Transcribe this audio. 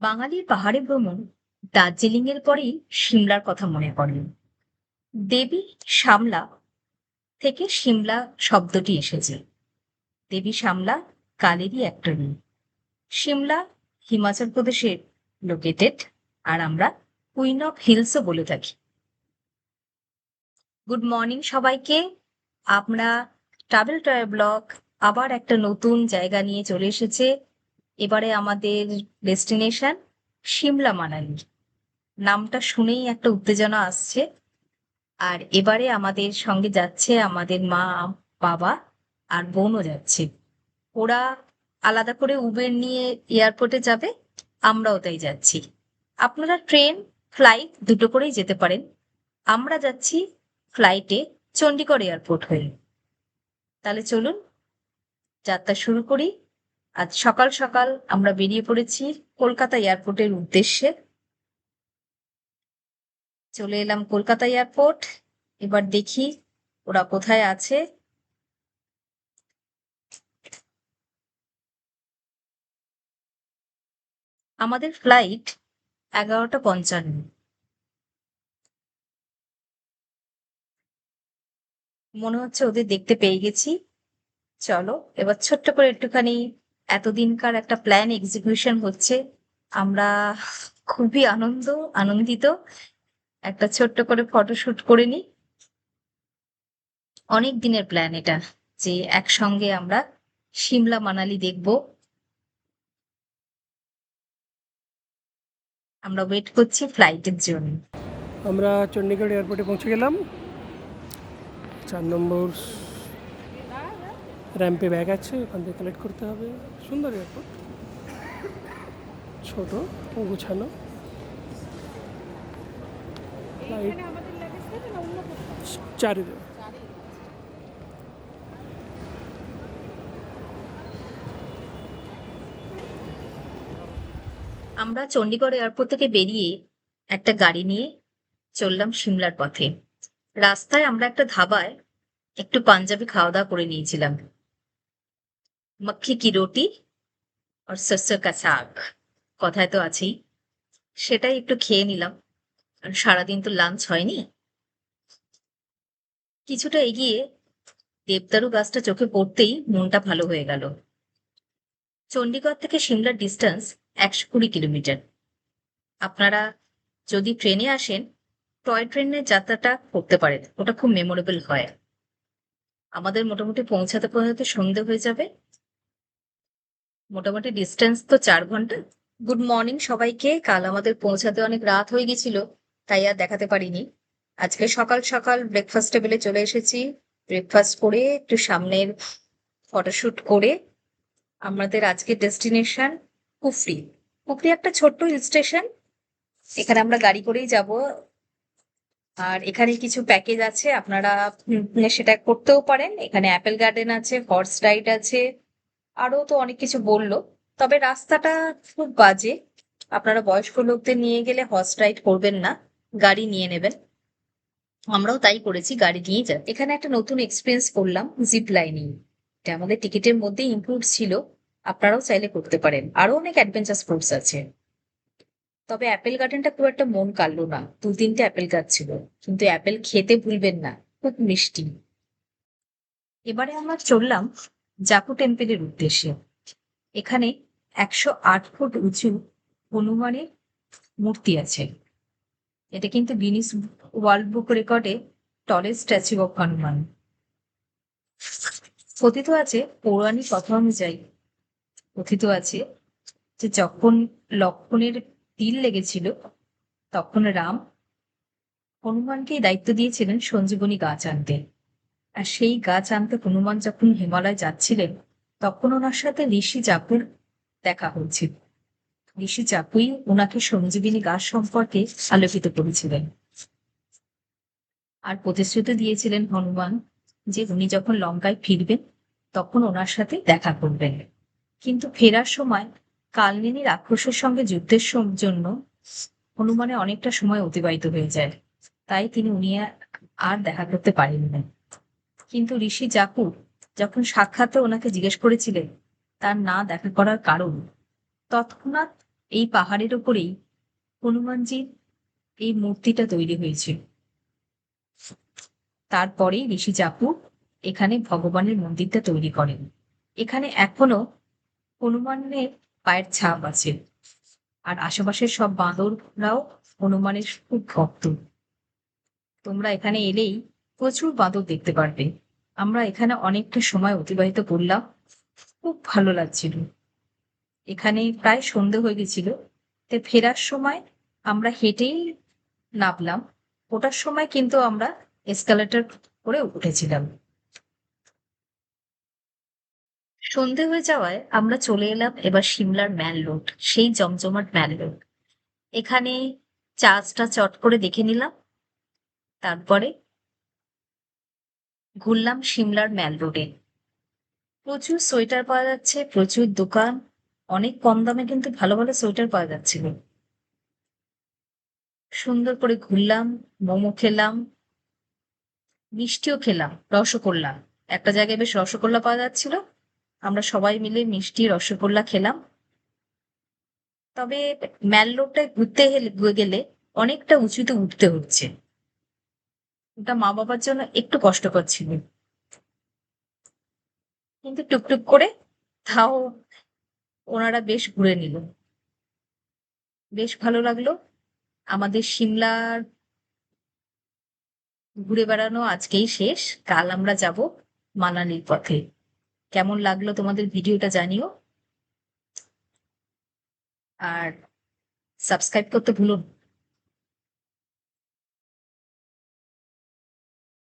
বাঙালির পাহাড়ে ভ্রমণ দার্জিলিং এর পরেই সিমলার কথা মনে পড়ে। দেবী সামলা থেকে সিমলা শব্দটি এসেছে। দেবী সামলা কালেরই একটা রূপ। সিমলা হিমাচল প্রদেশে লোকেটেড, আর আমরা কুইন অফ হিলসও বলে থাকি। গুড মর্নিং সবাইকে। আমরা ট্রাভেল টয় ব্লগ আবার একটা নতুন জায়গা নিয়ে চলে এসেছে। এবারে আমাদের ডেস্টিনেশন সিমলা মানালি। নামটা শুনেই একটা উত্তেজনা আসছে। আর এবারে আমাদের সঙ্গে যাচ্ছে আমাদের মা, বাবা আর বোনও যাচ্ছে। ওরা আলাদা করে উবের নিয়ে এয়ারপোর্টে যাবে, আমরাও তাই যাচ্ছি। আপনারা ট্রেন, ফ্লাইট দুটো করেই যেতে পারেন। আমরা যাচ্ছি ফ্লাইটে চণ্ডীগড় এয়ারপোর্ট হয়ে। তাহলে চলুন যাত্রা শুরু করি। আজ সকাল সকাল আমরা বেরিয়ে পড়েছি কলকাতা এয়ারপোর্টের উদ্দেশ্যে। চলে এলাম কলকাতা এয়ারপোর্ট। এবার দেখি ওরা কোথায় আছে। আমাদের ফ্লাইট 11:55। মনে হচ্ছে ওদের দেখতে পেয়ে গেছি। চলো এবার ছোট্ট করে একটুখানি এতদিনকার একটা প্ল্যান এক্সিকিউশন হচ্ছে। আমরা খুবই আনন্দিত। একটা ছোট্ট করে ফটোশুট করে নিই। অনেক দিনের প্ল্যান এটা, যে একসঙ্গে আমরা সিমলা মানালি দেখব। আমরা ওয়েট করছি ফ্লাইটের জন্য। আমরা চণ্ডীগড় এয়ারপোর্টে পৌঁছে গেলাম। 4 নম্বর র্যাম্পে ব্যাগ আছে, ওখান থেকে কালেক্ট করতে হবে। সুন্দর এয়ারপোর্ট, ছোট ও গুছানো। ফ্লাইট চারি আমরা চণ্ডীগড় এয়ারপোর্ট থেকে বেরিয়ে একটা গাড়ি নিয়ে চললাম সিমলার পথে। রাস্তায় আমরা একটা ধাবায় একটু পাঞ্জাবি খাওয়া দাওয়া করে নিয়েছিলাম। মক্কি কি রুটি আর সরসোं का साग কথায় তো আছেই, সেটাই একটু খেয়ে নিলাম। আর সারাদিন তো লাঞ্চ হয়নি। কিছুটা এগিয়ে দেবদারু গাছটা চোখে পড়তেই মনটা ভালো হয়ে গেল। চণ্ডীগড় থেকে সিমলার ডিস্টেন্স 120 কিলোমিটার। আপনারা যদি ট্রেনে আসেন, টয় ট্রেনের যাত্রাটা করতে পারেন, ওটা খুব মেমোরেবল হয়। আমাদের মোটামুটি পৌঁছাতে পৌঁছাতে সন্ধে হয়ে যাবে। মোটামুটি ডিস্টেন্স তো 4 ঘন্টা। গুড মর্নিং সবাইকে। কাল আমাদের পৌঁছাতে অনেক রাত হয়ে গেছিল, তাই আর দেখাতে পারিনি। আজকে সকাল সকাল ব্রেকফাস্ট টেবিলে চলে এসেছি। ব্রেকফাস্ট করে একটু সামনের ফটোশুট করে আমাদের আজকের ডেস্টিনেশন কুফরি। কুফরি একটা ছোট্ট হিল স্টেশন। এখানে আমরা গাড়ি করেই যাব। আর এখানে কিছু প্যাকেজ আছে, আপনারা সেটা করতেও পারেন। এখানে অ্যাপেল গার্ডেন আছে, হর্স রাইড আছে, আরো তো অনেক কিছু বললো। তবে রাস্তাটা খুব বাজে। আপনারা বয়স্ক লোকদের নিয়ে গেলে হর্স রাইড করবেন না, গাড়ি নিয়ে নেবেন। আমরাও তাই করেছি, গাড়ি নিয়ে যা। এখানে একটা নতুন এক্সপিরিয়েন্স করলাম, জিপ লাইনিং। এটা আমাদের টিকিটের মধ্যে ইনক্লুড ছিল। আপনারাও চাইলে করতে পারেন। আরো অনেক অ্যাডভেঞ্চার স্পোর্টস আছে। তবে অ্যাপেল গার্ডেনটা খুব একটা মন কাড়লো না, 2-3টে অ্যাপেল গাছ ছিল, কিন্তু অ্যাপেল খেতে ভুলবেন না, খুব মিষ্টি। এবারে আমরা চললাম জাকু টেম্পেলের উদ্দেশ্যে। এখানে 108 ফুট উঁচু হনুমানের মূর্তি আছে। এটা কিন্তু গিনিস ওয়ার্ল্ড বুক রেকর্ডে টলেস্ট স্ট্যাচু অফ হনুমান। কথিত আছে, পৌরাণিক কথা অনুযায়ী কথিত আছে যে যখন লক্ষ্মণের তীর লেগেছিল, তখন রাম হনুমানকেই দায়িত্ব দিয়েছিলেন সঞ্জীবনী গাছ আনতে। আর সেই গাছ আনতে হনুমান যখন হিমালয় যাচ্ছিলেন, তখন ওনার সাথে ঋষি জাপুর দেখা হয়েছিল। ঋষি জাপুই ওনাকে সঞ্জীবিনী গাছ সম্পর্কে আলোকিত করেছিলেন। আর প্রতিশ্রুতি দিয়েছিলেন হনুমান যে উনি যখন লঙ্কায় ফিরবেন, তখন ওনার সাথে দেখা করবেন। কিন্তু ফেরার সময় কালনেমির রাক্ষসের সঙ্গে যুদ্ধের জন্য হনুমানের অনেকটা সময় অতিবাহিত হয়ে যায়, তাই তিনি উনি আর দেখা করতে পারেননি। কিন্তু ঋষি জাকু যখন সাক্ষাৎ ওনাকে জিজ্ঞেস করেছিলেন তার না দেখা করার কারণ, তৎক্ষণাৎ এই পাহাড়ের ওপরেই হনুমানজির এই মূর্তিটা তৈরি হয়েছিল। তারপরেই ঋষি জাপু এখানে ভগবানের মন্দিরটা তৈরি করেন। এখানে এখনো হনুমানের পায়ের ছাপ আছে, আর আশেপাশের সব বাঁদররাও হনুমানের খুব ভক্ত। তোমরা এখানে এলেই প্রচুর বাঁদর দেখতে পারবে। আমরা এখানে অনেকটা সময় অতিবাহিত করলাম, খুব ভালো লাগছিল। এখানে প্রায় সন্ধে হয়ে গেছিল, তাই ফেরার সময় আমরা হেঁটেই নামলাম। ওটার সময় কিন্তু আমরা এসকালেটর করে উঠেছিলাম। সন্ধে হয়ে যাওয়ায় আমরা চলে এলাম এবার সিমলার ম্যাল রোড, সেই জমজমাট ম্যাল রোড। এখানে চার্চটা চট করে দেখে নিলাম, তারপরে ঘুরলাম সিমলার ম্যাল রোডে। প্রচুর সোয়েটার পাওয়া যাচ্ছে, প্রচুর দোকান, অনেক কম দামে কিন্তু ভালো ভালো সোয়েটার পাওয়া যাচ্ছিল। সুন্দর করে ঘুরলাম, মোমো খেলাম, মিষ্টিও খেলাম, রসগোল্লা। একটা জায়গায় বেশ রসগোল্লা পাওয়া যাচ্ছিল, আমরা সবাই মিলে মিষ্টি রসগোল্লা খেলাম। তবে ম্যাল রোডটায় গেলে অনেকটা উঁচুতে উঠতে হচ্ছে, ওটা মা বাবার জন্য একটু কষ্টকর ছিল, কিন্তু টুকটুক করে তাও ওনারা বেশ ঘুরে নিল। বেশ ভালো লাগলো। আমাদের সিমলার ঘুরে বেড়ানো আজকেই শেষ, কাল আমরা যাব মানালির পথে। কেমন লাগলো তোমাদের ভিডিওটা জানিও, আর সাবস্ক্রাইব করতে ভুলো না।